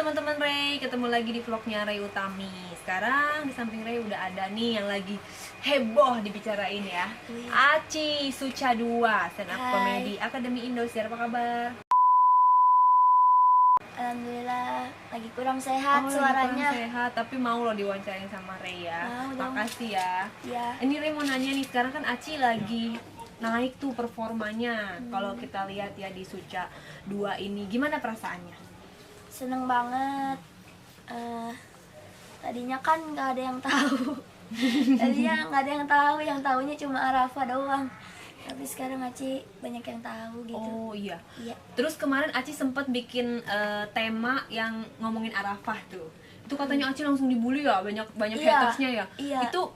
teman-teman Ray, ketemu lagi di vlognya Ray Utami. Sekarang di samping Ray udah ada nih yang lagi heboh dibicarain ya. Aci Suca 2, stand up comedy Akademi Indosiar. Apa kabar? Alhamdulillah, lagi kurang sehat suaranya. Lagi kurang sehat, tapi mau lo diwawancarain sama Ray ya. Makasih ya. Iya. Ini Ray mau nanya nih, sekarang kan Aci lagi naik tuh performanya. Kalau kita lihat ya di Suca 2 ini, gimana perasaannya? Seneng banget. Tadinya kan nggak ada yang tahu. Tadinya nggak ada yang tahu, yang tahunya cuma Arafa doang. Tapi sekarang Aci banyak yang tahu gitu. Oh iya. Iya. Terus kemarin Aci sempat bikin tema yang ngomongin Arafah tuh. Itu katanya Aci langsung dibully ya, banyak Iya. hatersnya ya. Iya. Itu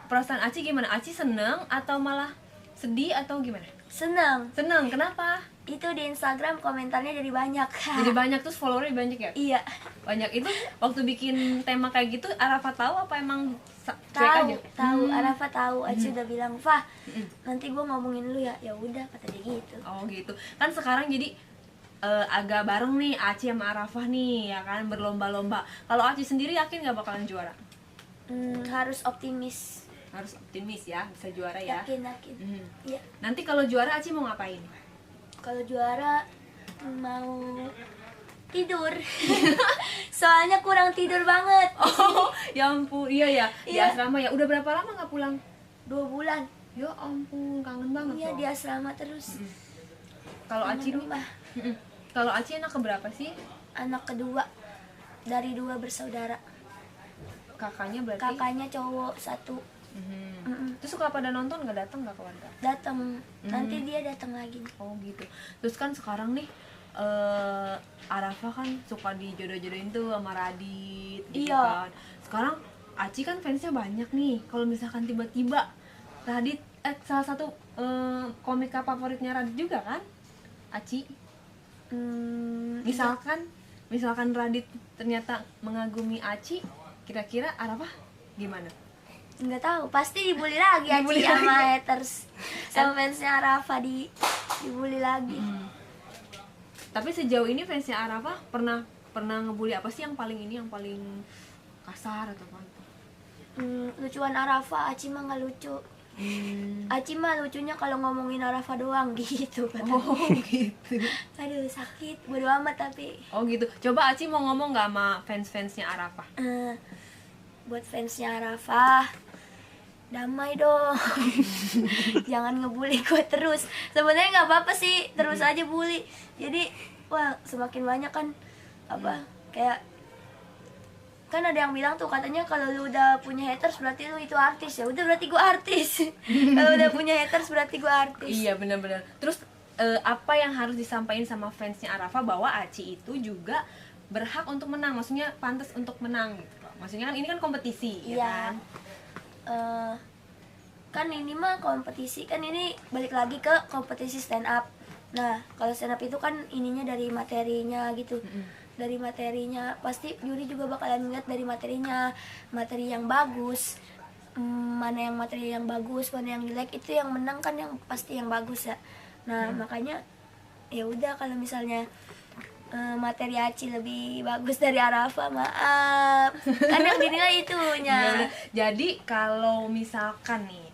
perasaan Aci gimana? Aci seneng atau malah sedih atau gimana? Seneng. Seneng, kenapa? Itu di Instagram komentarnya jadi banyak. Jadi banyak, terus followernya banyak ya? Iya. Banyak. Itu waktu bikin tema kayak gitu Arafah tahu apa emang cuek Tahu, aja? tahu. Arafa tahu. Aci udah bilang, "Fah, nanti gua ngomongin lu ya." Ya udah, kata dia gitu. Oh gitu. Kan sekarang jadi agak bareng nih Aci sama Arafah nih ya kan, berlomba-lomba. Kalau Aci sendiri yakin gak bakalan juara? Harus optimis. Harus optimis ya, bisa juara ya. Yakin. Iya. Nanti kalau juara Aci mau ngapain? Kalau juara mau tidur. Soalnya kurang tidur banget. Oh, ya ampun, iya ya. Di Iya. asrama ya. Udah berapa lama nggak pulang? 2 bulan. Ya ampun, kangen banget Iya, dong. di asrama terus. Kalau Aci Kangen dulu, rumah. kalau Aci anak keberapa sih? Anak kedua dari 2 bersaudara. Kakaknya berarti? Kakaknya cowok 1. Terus suka pada nonton nggak, datang nggak keluarga? Datang. Nanti dia datang lagi. Oh gitu. Terus kan sekarang nih Arafah kan suka dijodoh-jodohin tuh sama Radit gitu Iya. kan. Sekarang Aci kan fansnya banyak nih. Kalau misalkan tiba-tiba Radit salah satu komika favoritnya Radit juga kan? Aci. Misalkan Radit ternyata mengagumi Aci, kira-kira Arafah gimana? Nggak tahu, pasti dibully lagi Dibully Aci sama haters. Sama fansnya Arafa dibully lagi. Tapi sejauh ini fansnya Arafah pernah ngebully apa sih yang paling kasar atau apa? Lucuan Arafa, Aci mah nggak lucu. Aci mah lucunya kalau ngomongin Arafa doang gitu kan. Oh gitu. Aduh, sakit, bodo amat tapi. Oh gitu. Coba Aci mau ngomong nggak sama fans-fansnya Arafah? Buat fansnya Arafa, damai dong. Jangan ngebully gue terus. Sebenarnya nggak apa-apa sih, terus aja bully. Jadi wah, semakin banyak kan kayak kan ada yang bilang tuh, katanya kalau lu udah punya haters berarti lu itu artis. Ya udah, berarti gue artis. Kalau udah punya haters berarti gue artis. Iya, benar-benar. Terus apa yang harus disampaikan sama fansnya Arafah bahwa Aci itu juga berhak untuk menang, maksudnya pantas untuk menang gitu loh. Maksudnya kan ini kan kompetisi, ya kan? Kan ini mah kompetisi, kan ini balik lagi ke kompetisi stand up. Nah, kalau stand up itu kan ininya dari materinya gitu. Dari materinya pasti juri juga bakalan ngeliat dari materinya, materi yang bagus. Mana yang materi yang bagus, mana yang jelek, itu yang menang kan yang pasti yang bagus ya. Nah, makanya ya udah, kalau misalnya materi Aci lebih bagus dari Arafa, maaf. Kan yang dinilai itunya. Jadi kalau misalkan nih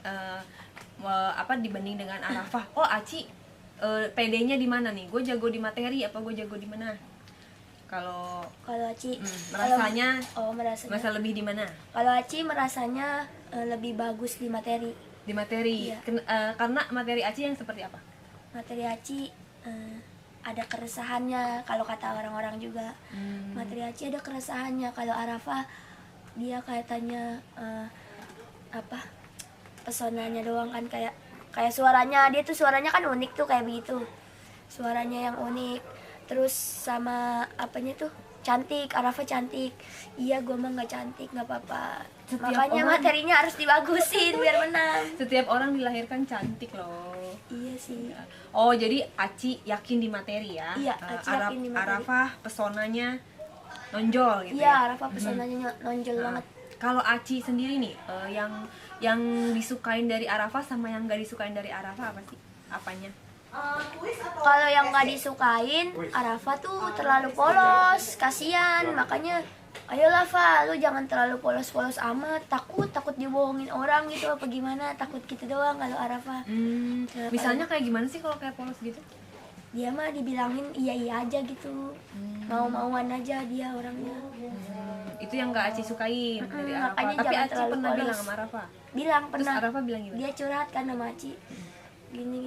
dibanding dengan Arafah, oh Aci PD-nya di mana nih? Gue jago di materi apa gue jago di mana? Kalau Aci merasanya merasanya lebih di mana? kalau Aci merasanya lebih bagus di materi. Di materi. Iya. Karena materi Aci yang seperti apa? Materi Aci ada keresahannya, kalau kata orang-orang juga. Materi Aci ada keresahannya. Kalau Arafah dia katanya pesonanya doang kan, kayak suaranya dia tuh, suaranya kan unik tuh, kayak begitu. Suaranya yang unik. Terus sama apanya tuh, cantik. Arafah cantik. Iya, gue mah nggak cantik, nggak apa-apa. Makanya materinya harus dibagusin biar menang. Setiap orang dilahirkan cantik loh. Iya sih. Oh, jadi Aci yakin di materi ya? Iya, Aci yakin di materi. Arafah pesonanya nonjol gitu Iya, ya? Arafah pesonanya nonjol banget. Kalau Aci sendiri nih, yang disukain dari Arafah sama yang gak disukain dari Arafah apa sih? Apanya? Kalau yang nggak disukain, Arafa tuh terlalu polos, kasihan. Makanya, ayolah Fa, lu jangan terlalu polos-polos amat. Takut dibohongin orang gitu apa gimana. Takut gitu doang kalau Arafa. Misalnya kayak gimana sih kalau kayak polos gitu? Dia mah dibilangin iya aja gitu. Mau-mauan aja dia orangnya. Itu yang nggak Aci sukain dari Arafa. Makanya Tapi jangan Aci terlalu pernah polos. bilang sama Arafa. Bilang Terus pernah. Arafa bilang gimana? Dia curhat kan sama Aci. Gini.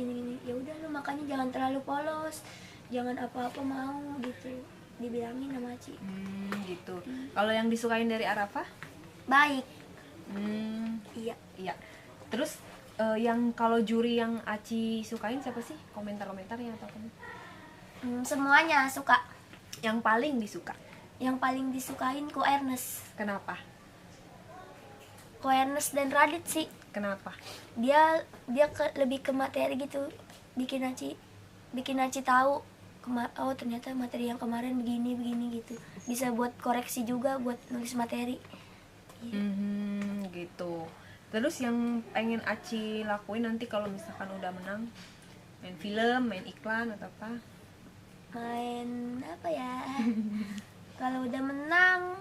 Ya udah lu makanya jangan terlalu polos. Jangan apa-apa mau gitu. Dibilangin sama Aci. Gitu. Kalau yang disukain dari Arafa? Baik. Iya. Terus yang kalau juri yang Aci sukain siapa sih? Komentar-komentarnya atau apa? Semuanya suka. Yang paling disuka. Yang paling disukain Ko Ernest. Kenapa? Ko Ernest dan Radit sih. Kenapa? Dia lebih ke materi gitu. Bikin Aci tahu oh ternyata materi yang kemarin begini gitu. Bisa buat koreksi juga buat nulis materi. Gitu. Terus yang pengen Aci lakuin nanti kalau misalkan udah menang, main film, main iklan atau apa? Main apa ya? Kalau udah menang,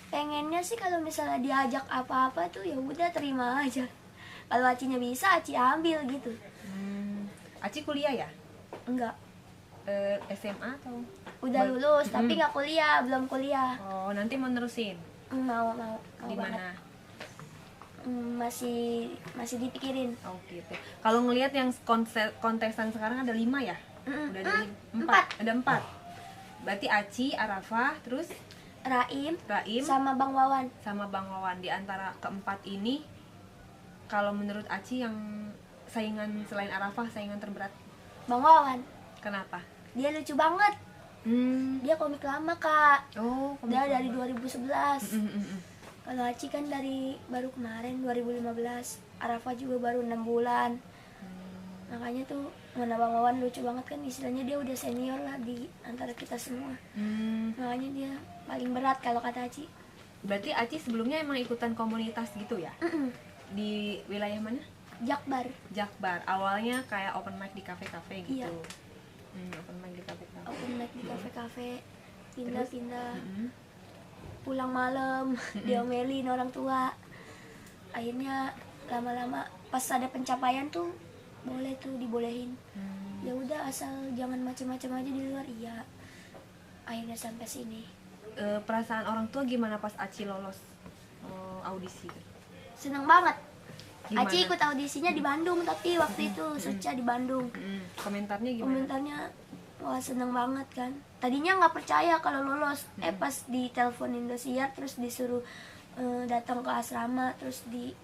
pengennya sih kalau misalnya diajak apa-apa tuh ya udah terima aja. Kalau Acinya bisa, Aci ambil gitu. Aci kuliah ya? Enggak, SMA atau? udah lulus tapi nggak kuliah, belum kuliah. Oh, nanti mau nerusin Mau di banget. mana? Masih dipikirin. Oh gitu. Kalau ngelihat yang kontestan sekarang ada 5 ya? Udah ada 4. Ada 4. Berarti Aci, Arafa, terus Raim Raim sama Bang Wawan. sama Bang Wawan. Di antara keempat ini, kalau menurut Aci yang saingan selain Arafa, saingan terberat Bang Wawan, kenapa? dia lucu banget. Dia komik lama Kak. Oh, Dia dari 2011. Mm. Kalau Aci kan dari baru kemarin 2015. Arafa juga baru 6 bulan. Makanya tuh mana Bang Wawan lucu banget kan, istilahnya dia udah senior lah di antara kita semua. Makanya dia paling berat kalau kata Aci. Berarti Aci sebelumnya emang ikutan komunitas gitu ya? Di wilayah mana? Jakbar. Jakbar. Awalnya kayak open mic di kafe-kafe gitu. Iya. Open mic di kafe-kafe. Open mic di kafe-kafe. Pindah-pindah. Pulang malam diomelin orang tua. Akhirnya lama-lama pas ada pencapaian tuh boleh tuh dibolehin. Ya udah asal jangan macem-macem aja di luar. Iya. Akhirnya sampai sini. Perasaan orang tua gimana pas Aci lolos audisi? Seneng banget. Gimana? Aci ikut audisinya di Bandung, tapi waktu itu Suca di Bandung. Komentarnya gimana? Komentarnya wah seneng banget kan. Tadinya nggak percaya kalau lolos. Pas di telepon Indosiar terus disuruh datang ke asrama, terus di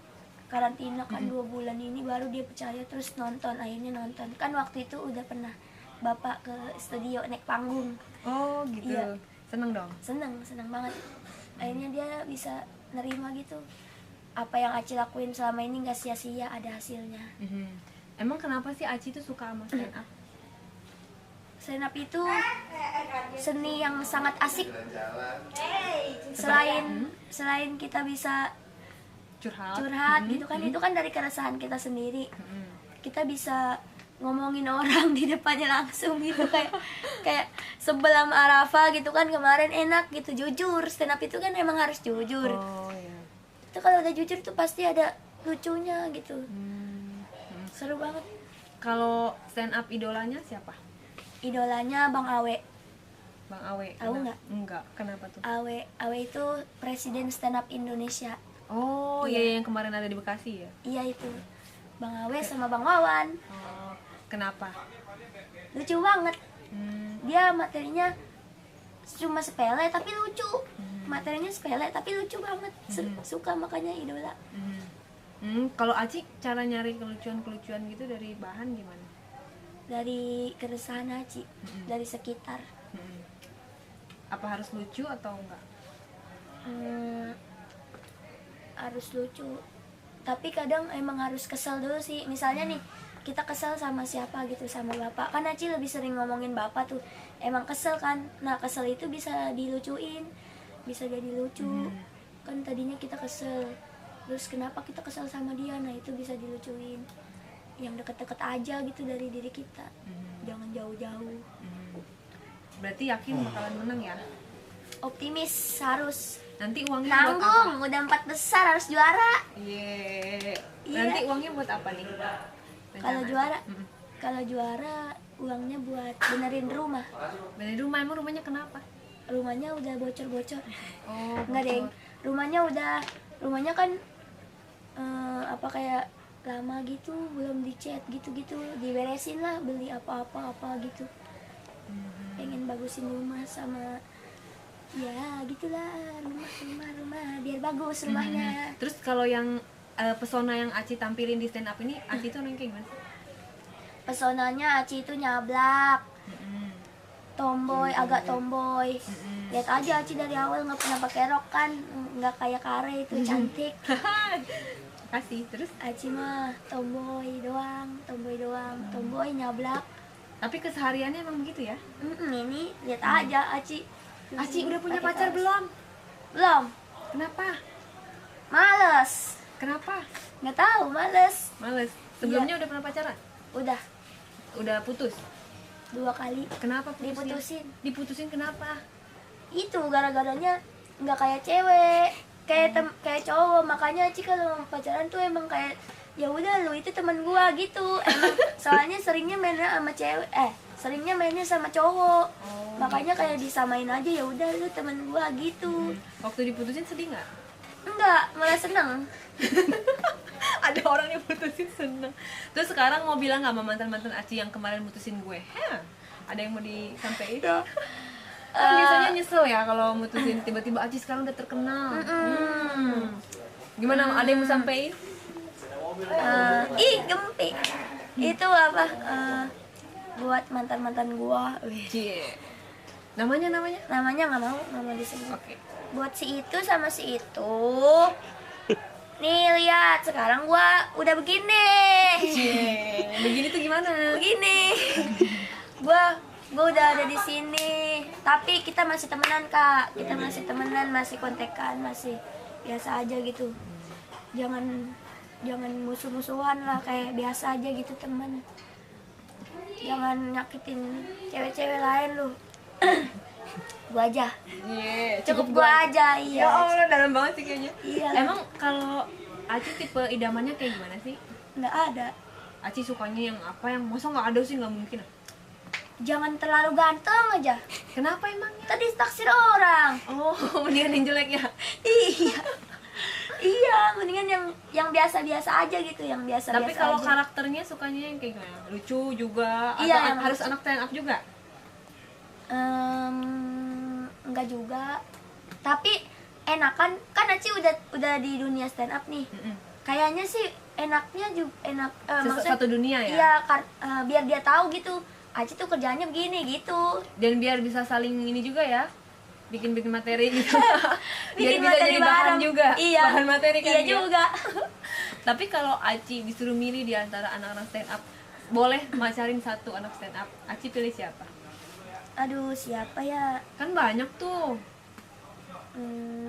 karantina kan 2 bulan ini baru dia percaya, terus nonton. Akhirnya nonton kan, waktu itu udah pernah bapak ke studio naik panggung. Oh gitu. Iya. Seneng dong? Seneng banget. Akhirnya dia bisa nerima gitu, apa yang Aci lakuin selama ini nggak sia-sia, ada hasilnya. Emang kenapa sih Aci tuh suka sama stand up? Stand up itu seni yang sangat asik. Selain kita bisa curhat gitu kan, itu kan dari keresahan kita sendiri. Kita bisa ngomongin orang di depannya langsung gitu, kayak sebel sama Arafa gitu kan kemarin, enak gitu, jujur. Stand up itu kan emang harus jujur. Oh iya. Itu kalau udah jujur tuh pasti ada lucunya gitu. Seru banget. Kalau stand up idolanya siapa? Idolanya Bang Awe. Bang Awe. Tahu nggak? Enggak. Kenapa tuh? Awe itu presiden stand up Indonesia. Oh iya, yang kemarin ada di Bekasi ya? Iya itu. Bang Awe sama Bang Wawan. Oh, kenapa? Lucu banget. Dia materinya cuma sepele tapi lucu. Materinya sepele tapi lucu banget. Suka makanya idola. Kalau Aci cara nyari kelucuan-kelucuan gitu dari bahan gimana? Dari keresahan Aci, dari sekitar. Apa harus lucu atau enggak? Harus lucu. Tapi kadang emang harus kesel dulu sih. Misalnya nih, kita kesel sama siapa gitu, sama bapak. Kan Aci lebih sering ngomongin bapak tuh. Emang kesel kan. Nah, kesel itu bisa dilucuin. Bisa jadi lucu. Kan tadinya kita kesel. Terus kenapa kita kesel sama dia? Nah, itu bisa dilucuin. yang deket-deket aja gitu dari diri kita. Jangan jauh-jauh. Berarti yakin bakalan menang ya? Optimis harus. Nanti uangnya buat apa? Nanggung, udah 4 besar harus juara. Iya. Iya. Nanti uangnya buat apa nih? Kalau Rencana? juara, kalau juara uangnya buat benerin rumah. Benerin rumah, emang rumahnya kenapa? Rumahnya udah bocor-bocor. Oh, Enggak deh, rumahnya kan apa kayak lama gitu, belum dicat gitu-gitu, diberesin lah, beli apa gitu. Pengen bagusin rumah sama ya gitulah, rumah biar bagus rumahnya. Terus kalau yang pesona yang Aci tampilin di stand up ini, Aci tuh orangnya kayak gimana sih? Pesonanya Aci itu nyablak, tomboy, agak tomboy. Lihat aja Aci dari awal nggak pernah pakai rok kan, nggak kayak Kare itu cantik. Kasih, terus? Aci mah tomboy doang, tomboy nyablak. Tapi kesehariannya emang begitu ya? Ini lihat aja Aci. Aci udah punya Pakai pacar kaos. belum? Belum. Kenapa? Males. Kenapa? Nggak tahu, males. Males. Sebelumnya udah pernah pacaran? Udah Udah putus? 2 kali Kenapa putusnya? diputusin. Diputusin kenapa? Itu gara-garanya nggak kayak cewek, kayak cowok. Makanya Aci kalau pacaran tuh emang kayak ya udah lu itu teman gua gitu. Emang soalnya seringnya mainnya sama cewek, seringnya mainnya sama cowok. Makanya kayak disamain aja, ya udah lu teman gua gitu. Waktu diputusin sedih nggak? Enggak, malah seneng. Ada orang yang putusin seneng. Terus sekarang mau bilang nggak sama mantan-mantan Aci yang kemarin mutusin gue? Ada yang mau disampaikan? Kan biasanya nyesel ya kalau mutusin, tiba-tiba Aci sekarang udah terkenal. Gimana? Ada yang mau sampein? Gempi. Itu apa? Buat mantan-mantan gua. Cie. Namanya? Namanya nggak mau disebut. Oke. Buat si itu sama si itu. Nih lihat, sekarang gua udah begini. Cie. Begini tuh gimana? Begini. gua udah ada di sini. Tapi kita masih temenan, Kak. Kita masih temenan, masih kontekan, masih biasa aja gitu. Jangan musuh-musuhan lah, kayak biasa aja gitu teman. Jangan nyakitin cewek-cewek lain lu. Gua aja. Iya, Cukup gua aja, iya. Ya Allah, dalam banget sih kayaknya. Iya. Emang kalau Aci tipe idamannya kayak gimana sih? Nggak ada. Aci sukanya yang apa, yang masa nggak ada sih, nggak mungkin. Jangan terlalu ganteng aja. Kenapa emangnya? Tadi taksir orang. Oh, mendingan yang jelek ya? Iya. Iya, mendingan yang biasa-biasa aja gitu, yang biasa-biasa. Tapi kalau aja. karakternya sukanya yang kayak gimana? Lucu juga? Iya, Atau yang harus lucu. anak stand up juga? Enggak juga. Tapi enakan kan Aci udah di dunia stand up nih. Kayaknya sih enaknya juga enak, maksudnya Satu dunia ya? Iya, biar dia tahu gitu. Aci tuh kerjaannya begini gitu. Dan biar bisa saling ini juga ya, bikin materi gitu. Biar Bikin bisa materi jadi bahan bareng. juga. Iya. Bahan materi kan Iya dia. juga. Tapi kalau Aci disuruh milih di antara anak-anak stand up, boleh macarin satu anak stand up, Aci pilih siapa? Aduh, siapa ya? Kan banyak tuh.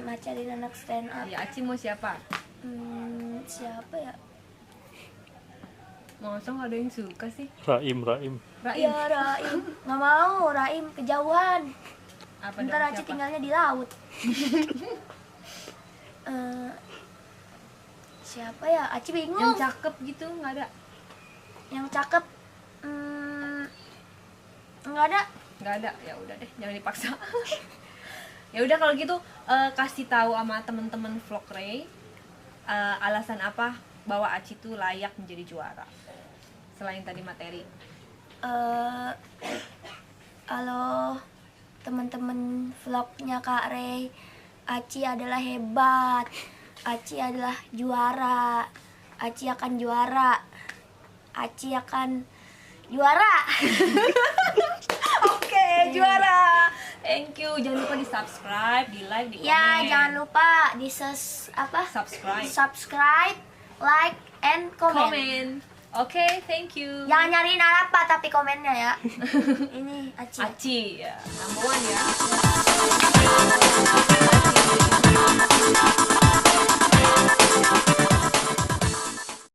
Macarin anak stand up. Ya, Aci mau siapa? Siapa ya? Masa nggak ada yang suka sih? Raim. Raim. Ya Raim. Nggak mau, Raim kejauhan. Apa Ntar dong, Aci siapa? tinggalnya di laut. Siapa ya? Aci bingung. Yang cakep gitu nggak ada? Yang cakep. Nggak ada. Nggak ada. Ya udah deh, jangan dipaksa. Ya udah kalau gitu kasih tahu sama temen-temen vlog Ray alasan apa bahwa Aci tuh layak menjadi juara selain tadi materi. Halo teman-teman vlognya Kak Ray, Aci adalah hebat, Aci adalah juara, Aci akan juara, Aci akan juara. Oke, juara. Thank you. Jangan lupa di subscribe, di like, di komen. Ya jangan lupa di subscribe, like, and comment. Komen. Oke, thank you. Jangan nyariin apa tapi komennya ya. Ini Aci. Aci ya, number one ya.